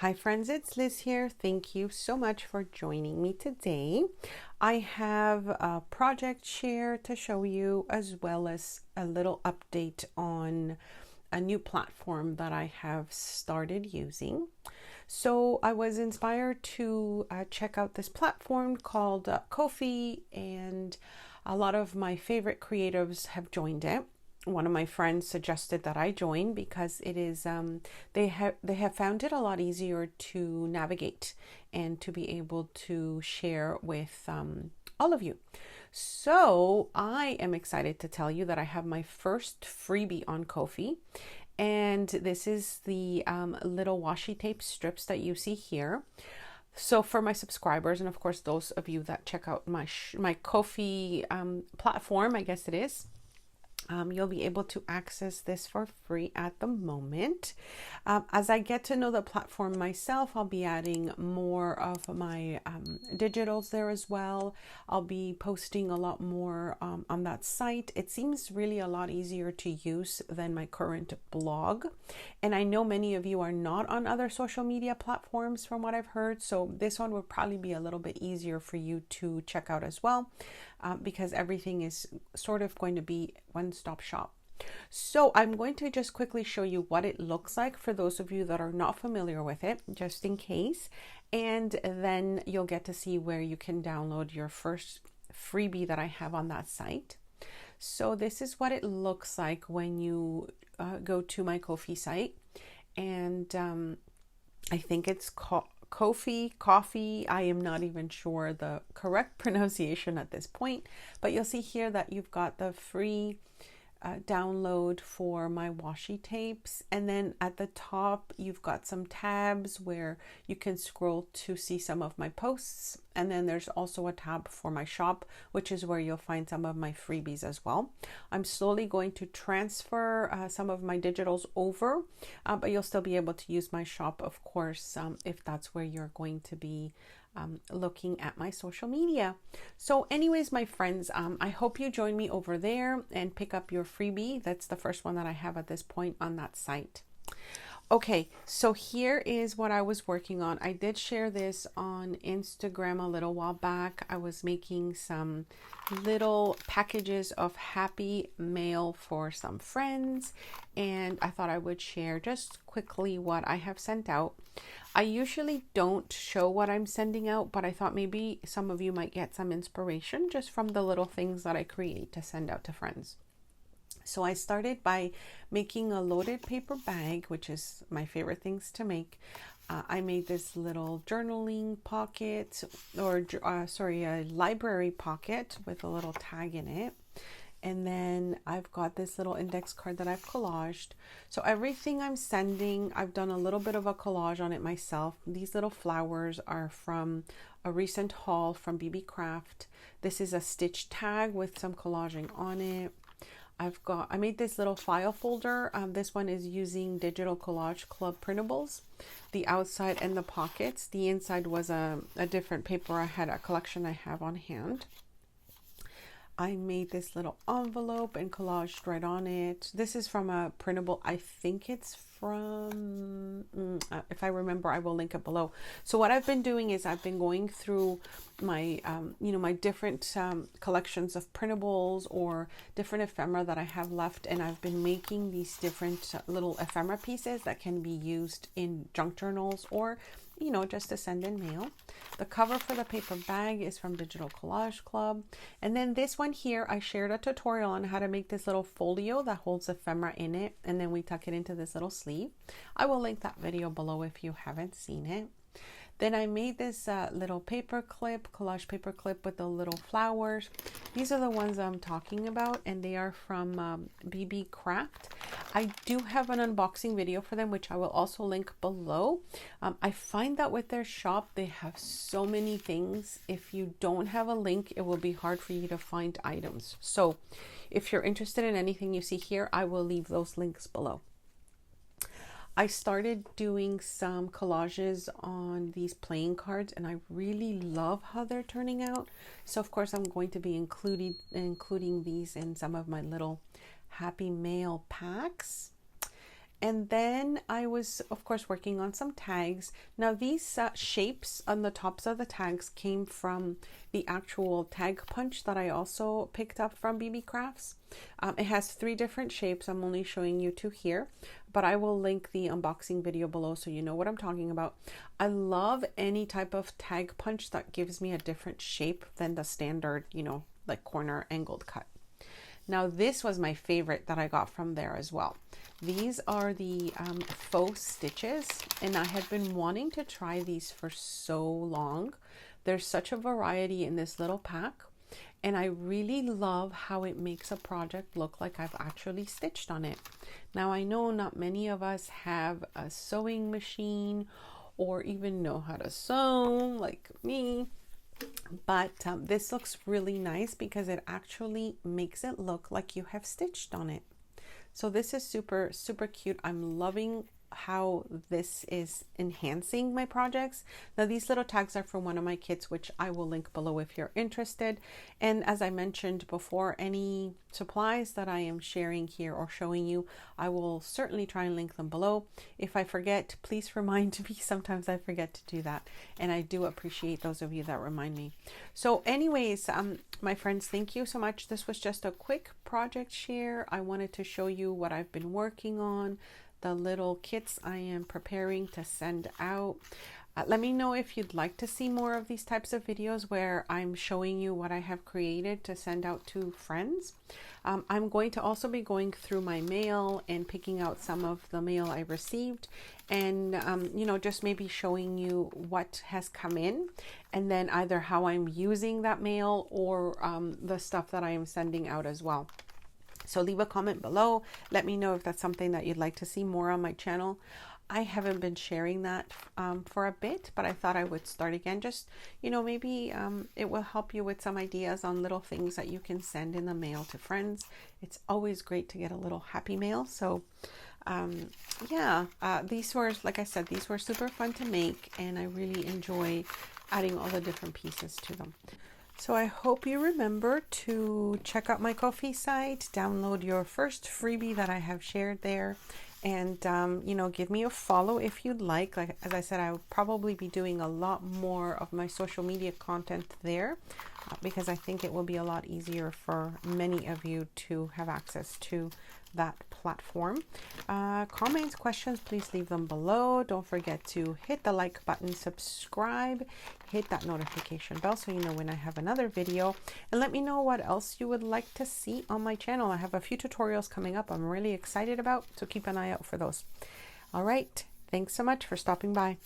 Hi friends, it's Liz here. Thank you so much for joining me today. I have a project share to show you as well as a little update on a new platform that I have started using. So I was inspired to check out this platform called Ko-fi, and a lot of my favorite creatives have joined it. One of my friends suggested that I join because it is they have found it a lot easier to navigate and to be able to share with all of you. So I am excited to tell you that I have my first freebie on Ko-fi, and this is the little washi tape strips that you see here. So for my subscribers, and of course those of you that check out my Ko-fi platform, I guess it is, you'll be able to access this for free at the moment. As I get to know the platform myself, I'll be adding more of my digitals there as well. I'll be posting a lot more on that site. It seems really a lot easier to use than my current blog. And I know many of you are not on other social media platforms from what I've heard. So this one will probably be a little bit easier for you to check out as well. Because everything is sort of going to be one-stop shop. So I'm going to just quickly show you what it looks like for those of you that are not familiar with it, just in case. And then you'll get to see where you can download your first freebie that I have on that site. So this is what it looks like when you go to my Ko-fi site. And I think it's called coffee. I am not even sure the correct pronunciation at this point, but you'll see here that you've got the free download for my washi tapes, and then at the top you've got some tabs where you can scroll to see some of my posts, and then there's also a tab for my shop, which is where you'll find some of my freebies as well. I'm slowly going to transfer some of my digitals over, but you'll still be able to use my shop, of course, if that's where you're going to be looking at my social media. So anyways, my friends, I hope you join me over there and pick up your freebie. That's the first one that I have at this point on that site. Okay, so here is what I was working on. I did share this on Instagram a little while back. I was making some little packages of happy mail for some friends, and I thought I would share just quickly what I have sent out. I usually don't show what I'm sending out, but I thought maybe some of you might get some inspiration just from the little things that I create to send out to friends. So I started by making a loaded paper bag, which is my favorite things to make. I made this little journaling pocket, or a library pocket with a little tag in it. And then I've got this little index card that I've collaged. So everything I'm sending, I've done a little bit of a collage on it myself. These little flowers are from a recent haul from BeeBeecraft. This is a stitch tag with some collaging on it. I made this little file folder. This one is using Digital Collage Club printables. The outside and the pockets. The inside was a different paper. I had a collection I have on hand. I made this little envelope and collaged right on it. This is from a printable. I think it's from, if I remember, I will link it below. So what I've been doing is I've been going through my, my different collections of printables or different ephemera that I have left, and I've been making these different little ephemera pieces that can be used in junk journals or just to send in mail. The cover for the paper bag is from Digital Collage Club. And then this one here, I shared a tutorial on how to make this little folio that holds ephemera in it. And then we tuck it into this little sleeve. I will link that video below if you haven't seen it. Then I made this little paper clip, collage paper clip with the little flowers. These are the ones I'm talking about, and they are from BeeBeecraft. I do have an unboxing video for them, which I will also link below. I find that with their shop, they have so many things. If you don't have a link, it will be hard for you to find items. So if you're interested in anything you see here, I will leave those links below. I started doing some collages on these playing cards, and I really love how they're turning out. So of course I'm going to be including these in some of my little happy mail packs. And then I was, of course, working on some tags. Now these shapes on the tops of the tags came from the actual tag punch that I also picked up from BeeBeecrafts. It has 3 different shapes. I'm only showing you 2 here, but I will link the unboxing video below so you know what I'm talking about. I love any type of tag punch that gives me a different shape than the standard, you know, like corner angled cut. Now this was my favorite that I got from there as well. These are the faux stitches, and I had been wanting to try these for so long. There's such a variety in this little pack, and I really love how it makes a project look like I've actually stitched on it. Now I know not many of us have a sewing machine or even know how to sew like me, but this looks really nice because it actually makes it look like you have stitched on it. So this is super, super cute. I'm loving how this is enhancing my projects. Now these little tags are for one of my kits, which I will link below if you're interested. And as I mentioned before, any supplies that I am sharing here or showing you, I will certainly try and link them below. If I forget, please remind me. Sometimes I forget to do that, and I do appreciate those of you that remind me. So anyways, my friends, thank you so much. This was just a quick project share. I wanted to show you what I've been working on, the little kits I am preparing to send out. Let me know if you'd like to see more of these types of videos where I'm showing you what I have created to send out to friends. I'm going to also be going through my mail and picking out some of the mail I received, and you know, just maybe showing you what has come in, and then either how I'm using that mail or the stuff that I am sending out as well. So leave a comment below. Let me know if that's something that you'd like to see more on my channel. I haven't been sharing that for a bit, but I thought I would start again. Just, you know, maybe it will help you with some ideas on little things that you can send in the mail to friends. It's always great to get a little happy mail. So yeah, these were, like I said, these were super fun to make, and I really enjoy adding all the different pieces to them. So I hope you remember to check out my Ko-fi site, download your first freebie that I have shared there, and you know, give me a follow if you'd like. Like as I said, I will probably be doing a lot more of my social media content there because I think it will be a lot easier for many of you to have access to that platform. Comments, questions, please leave them below. Don't forget to hit the like button, subscribe, hit that notification bell so you know when I have another video, and let me know what else you would like to see on my channel. I have a few tutorials coming up I'm really excited about, so keep an eye out for those. All right, thanks so much for stopping by.